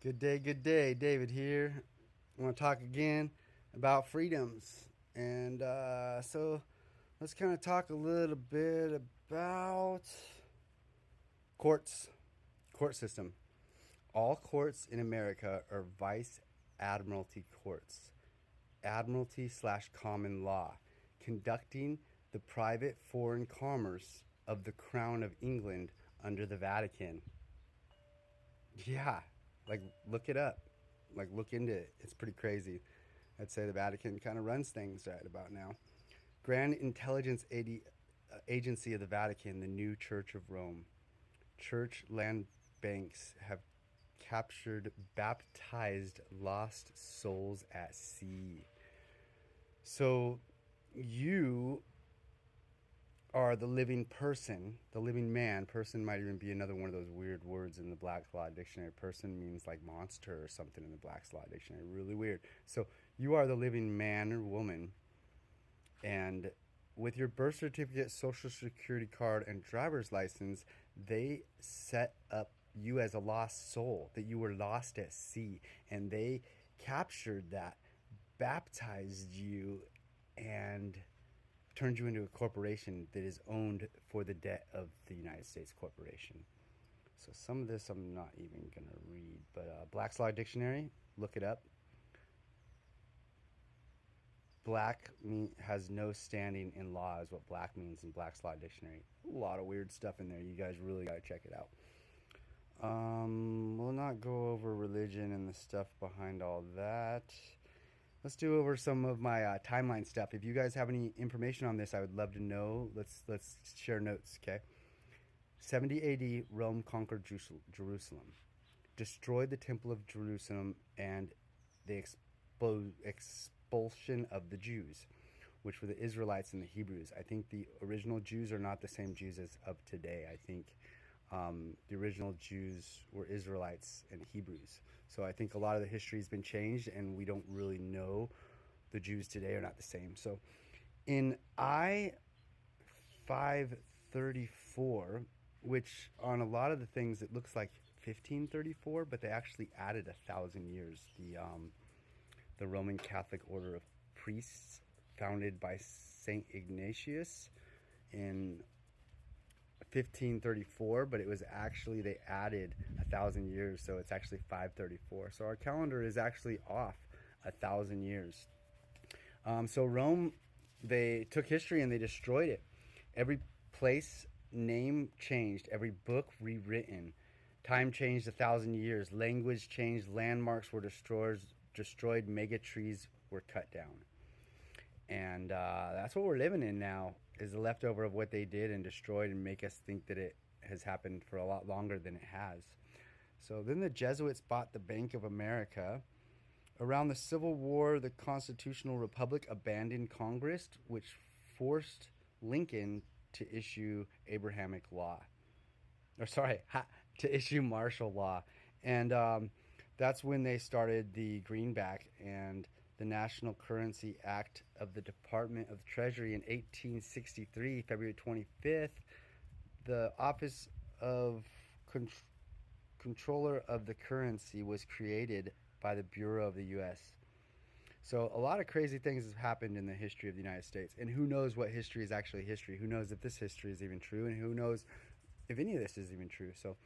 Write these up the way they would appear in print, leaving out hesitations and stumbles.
Good day, good day. David here. I want to talk again about freedoms. And let's kind of talk a little bit about courts, court system. All courts in America are vice admiralty courts, admiralty slash common law, conducting the private foreign commerce of the Crown of England under the Vatican. Yeah, like look it up. Like look into it. It's pretty crazy. I'd say the Vatican kind of runs things right about now. Grand Intelligence Agency of the Vatican, the New Church of Rome. Church land banks have captured baptized lost souls at sea. So you are the living person, the living man. Person might even be another one of those weird words in the Black's Law Dictionary. Person means like monster or something in the Black's Law Dictionary. Really weird. So you are the living man or woman, and with your birth certificate, social security card, and driver's license, they set up you as a lost soul, that you were lost at sea, and they captured that, baptized you, and turned you into a corporation that is owned for the debt of the United States corporation. So some of this I'm not even going to read, but Black's Law Dictionary, look it up. Black has no standing in law is what black means in Black's Law Dictionary. A lot of weird stuff in there. You guys really got to check it out. We'll not go over religion and the stuff behind all that. Let's do over some of my timeline stuff. If you guys have any information on this, I would love to know. Let's share notes, okay? 70 AD, Rome conquered Jerusalem, destroyed the Temple of Jerusalem, and the expulsion of the Jews, which were the Israelites and the Hebrews. I think the original Jews are not the same Jews as of today. I think the original Jews were Israelites and Hebrews. So I think a lot of the history has been changed, and we don't really know the Jews today are not the same. So in I 534, which on a lot of the things it looks like 1534, but they actually added 1,000 years. The Roman Catholic Order of Priests, founded by Saint Ignatius in 1534, but it was actually they added 1,000 years, so it's actually 534. So our calendar is actually off 1,000 years. So Rome, they took history and they destroyed it. Every place name changed, every book rewritten, time changed 1,000 years, language changed, landmarks were destroyed, mega trees were cut down. And that's what we're living in now, is the leftover of what they did and destroyed, and make us think that it has happened for a lot longer than it has. So then the Jesuits bought the Bank of America. Around the Civil War, the Constitutional Republic abandoned Congress, which forced Lincoln to issue Abrahamic law. Or sorry, to issue martial law. And that's when they started the greenback and the National Currency Act of the Department of Treasury in 1863, February 25th. The Office of Controller of the Currency was created by the Bureau of the U.S. So a lot of crazy things have happened in the history of the United States. And who knows what history is actually history? Who knows if this history is even true? And who knows if any of this is even true? So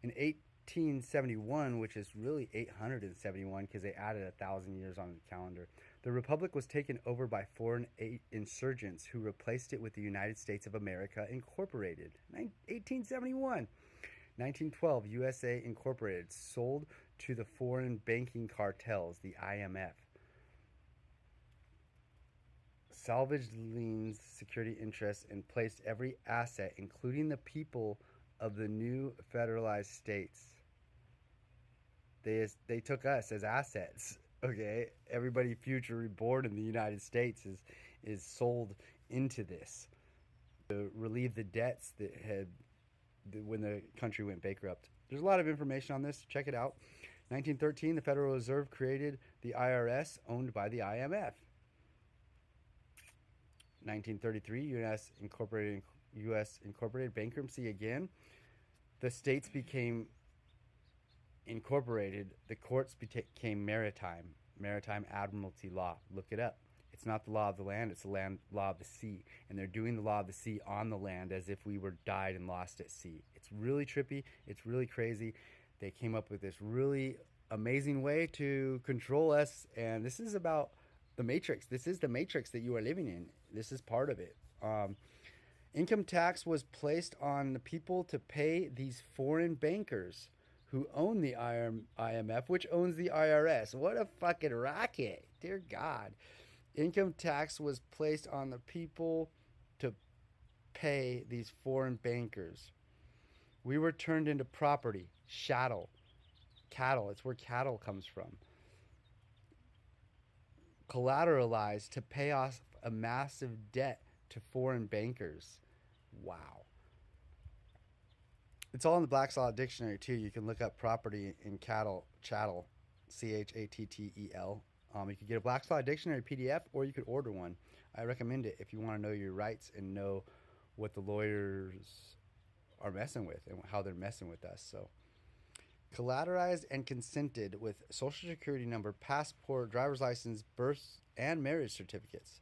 in 1871, which is really 871 because they added 1,000 years on the calendar, the Republic was taken over by foreign insurgents who replaced it with the United States of America Incorporated. 1871. 1912, USA Incorporated sold to the foreign banking cartels, the IMF. Salvaged liens, security interests, and placed every asset, including the people of the new federalized states. They took us as assets. Okay, everybody future reborn in the United States is sold into this to relieve the debts that had when the country went bankrupt. There's a lot of information on this. Check it out. 1913, the Federal Reserve created the IRS, owned by the IMF. 1933, U.S. incorporated bankruptcy again. The states became incorporated, the courts became maritime admiralty law. Look it up. It's not the law of the land, it's the law of the sea. And they're doing the law of the sea on the land as if we were died and lost at sea. It's really trippy. It's really crazy. They came up with this really amazing way to control us. And this is about the matrix. This is the matrix that you are living in. This is part of it. Income tax was placed on the people to pay these foreign bankers who own the IMF, which owns the IRS. What a fucking racket. Dear God. Income tax was placed on the people to pay these foreign bankers. We were turned into property, chattel, cattle. It's where cattle comes from. Collateralized to pay off a massive debt to foreign bankers. Wow. It's all in the Black's Law Dictionary, too. You can look up property in cattle, chattel, chattel. You could get a Black's Law Dictionary PDF, or you could order one. I recommend it if you want to know your rights and know what the lawyers are messing with and how they're messing with us. So, collateralized and consented with Social Security number, passport, driver's license, birth, and marriage certificates.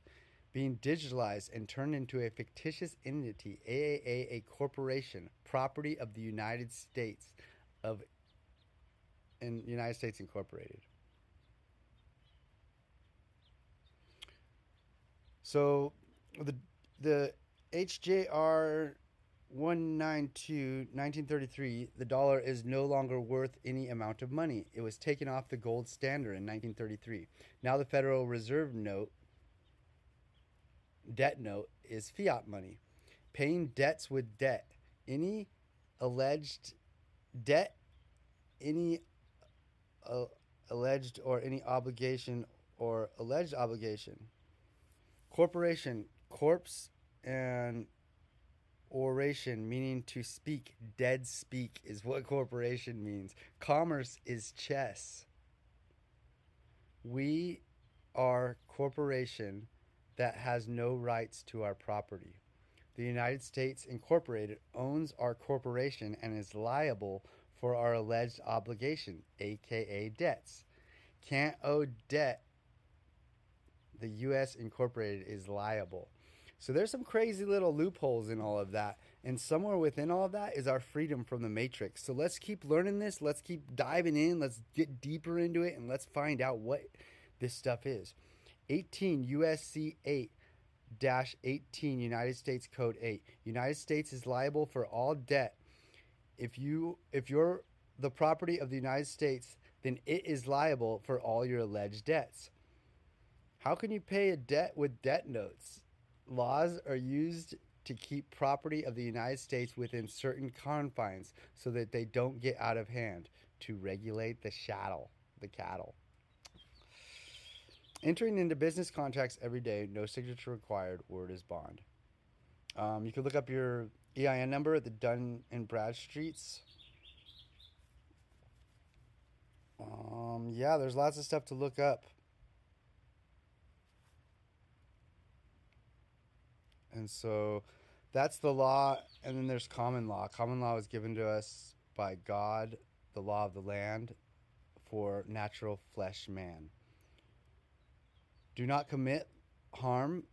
Being digitalized and turned into a fictitious entity, AAA, a corporation, property of the United States United States Incorporated. So the HJR 192, 1933, the dollar is no longer worth any amount of money. It was taken off the gold standard in 1933. Now the Federal Reserve debt note is fiat money. Paying debts with debt. Any alleged debt, any alleged or any obligation or alleged obligation. Corporation, corpse, and oration, meaning to speak. Dead speak is what corporation means. Commerce is chess. We are corporation that has no rights to our property. The United States Incorporated owns our corporation and is liable for our alleged obligation, aka debts. Can't owe debt. The U.S. Incorporated is liable. So there's some crazy little loopholes in all of that. And somewhere within all of that is our freedom from the matrix. So let's keep learning this. Let's keep diving in. Let's get deeper into it. And let's find out what this stuff is. 18 USC 8-18 United States Code 8. United States is liable for all debt. If you're the property of the United States, then it is liable for all your alleged debts. How can you pay a debt with debt notes? Laws are used to keep property of the United States within certain confines so that they don't get out of hand, to regulate the cattle. Entering into business contracts every day, no signature required, word is bond. You can look up your EIN number at the Dun and Bradstreets. Yeah, there's lots of stuff to look up. And so that's the law, and then there's common law. Common law was given to us by God, the law of the land, for natural flesh man. Do not commit harm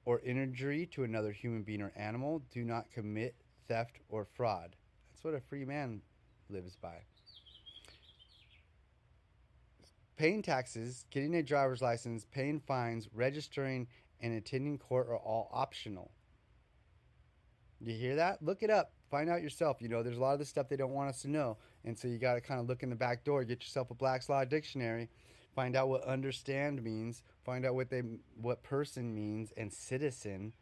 or injury to another human being or animal. Do not commit theft or fraud. That's what a free man lives by. Paying taxes, getting a driver's license, paying fines, registering, and attending court are all optional. You hear that? Look it up. Find out yourself. There's a lot of this stuff they don't want us to know. And so you got to kind of look in the back door, get yourself a Black's Law Dictionary, find out what understand means, find out what person means, and citizen.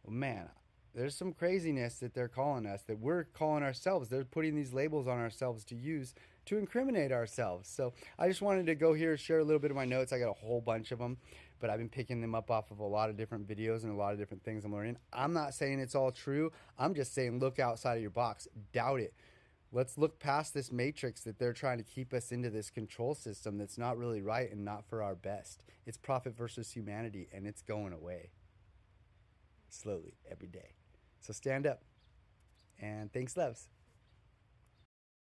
Man, there's some craziness that they're calling us, that we're calling ourselves. They're putting these labels on ourselves to use to incriminate ourselves. So I just wanted to go here and share a little bit of my notes. I got a whole bunch of them, but I've been picking them up off of a lot of different videos and a lot of different things I'm learning. I'm not saying it's all true. I'm just saying look outside of your box. Doubt it. Let's look past this matrix that they're trying to keep us into, this control system that's not really right and not for our best. It's profit versus humanity, and it's going away slowly every day. So stand up, and thanks, loves.